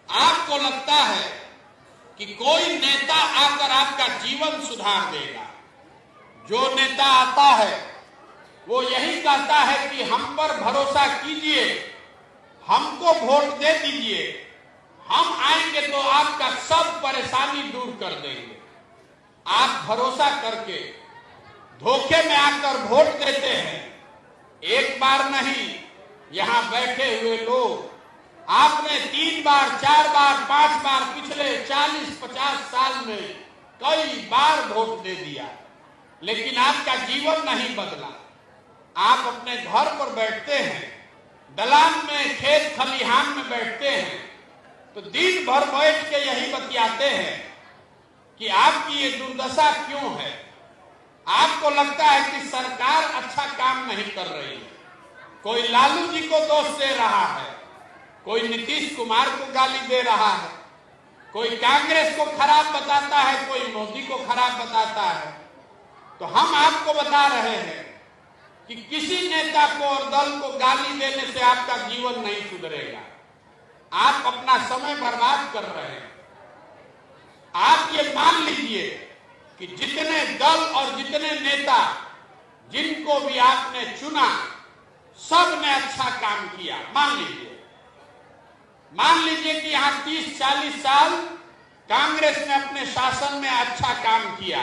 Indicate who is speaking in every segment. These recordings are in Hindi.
Speaker 1: आपको लगता है कि कोई नेता आकर आपका जीवन सुधार देगा। जो नेता आता है वो यही कहता है कि हम पर भरोसा कीजिए, हमको वोट दे दीजिए, हम आएंगे तो आपका सब परेशानी दूर कर देंगे। आप भरोसा करके धोखे में आकर वोट देते हैं। एक बार नहीं, यहां बैठे हुए लोग आपने 3 बार, 4 बार, 5 बार पिछले 40-50 साल में कई बार वोट दे दिया, लेकिन आपका जीवन नहीं बदला। आप अपने घर पर बैठते हैं, दलान में, खेत खलिहान में बैठते हैं, तो दिन भर बैठ के यही बतियाते हैं कि आपकी ये दुर्दशा क्यों है। आपको लगता है कि सरकार अच्छा काम नहीं कर रही है। कोई लालू जी को दोष दे रहा है, कोई नीतीश कुमार को गाली दे रहा है, कोई कांग्रेस को खराब बताता है, कोई मोदी को खराब बताता है। तो हम आपको बता रहे हैं कि किसी नेता को और दल को गाली देने से आपका जीवन नहीं सुधरेगा। आप अपना समय बर्बाद कर रहे हैं। आप ये मान लीजिए कि जितने दल और जितने नेता जिनको भी आपने चुना, सब ने अच्छा काम किया। मान लीजिए कि यहां 30-40 साल कांग्रेस ने अपने शासन में अच्छा काम किया।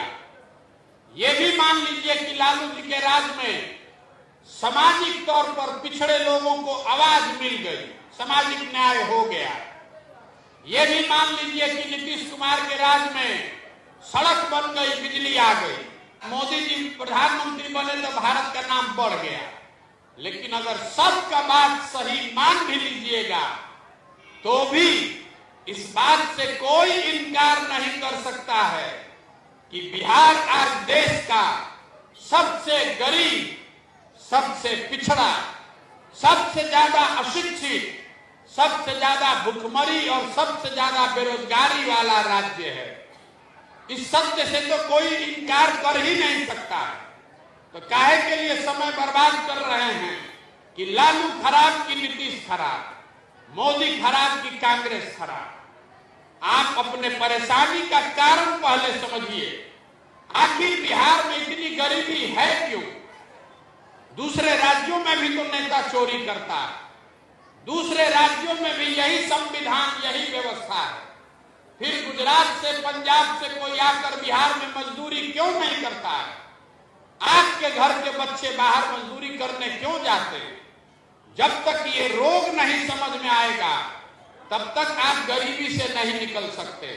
Speaker 1: ये भी मान लीजिए कि लालू जी के राज में सामाजिक तौर पर पिछड़े लोगों को आवाज मिल गई, सामाजिक न्याय हो गया। ये भी मान लीजिए कि नीतीश कुमार के राज में सड़क बन गई, बिजली आ गई, मोदी जी प्रधानमंत्री बने तो भारत का नाम बढ़ गया। लेकिन अगर सबका बात सही मान भी लीजिएगा तो भी इस बात से कोई इनकार नहीं कर सकता है कि बिहार आज देश का सबसे गरीब, सबसे पिछड़ा, सबसे ज्यादा अशिक्षित, सबसे ज्यादा भुखमरी और सबसे ज्यादा बेरोजगारी वाला राज्य है। इस सत्य से तो कोई इनकार कर ही नहीं सकता है। तो काहे के लिए समय बर्बाद कर रहे हैं कि लालू खराब की नीतीश खराब, मोदी खराब की कांग्रेस खराब। आप अपने परेशानी का कारण पहले समझिए। आखिर बिहार में इतनी गरीबी है क्यों? दूसरे राज्यों में भी तो नेता चोरी करता है, दूसरे राज्यों में भी यही संविधान, यही व्यवस्था है। फिर गुजरात से, पंजाब से कोई आकर बिहार में मजदूरी क्यों नहीं करता है? आपके घर के बच्चे बाहर मजदूरी करने क्यों जाते हैं? जब तक ये रोग नहीं समझ में आएगा तब तक आप गरीबी से नहीं निकल सकते।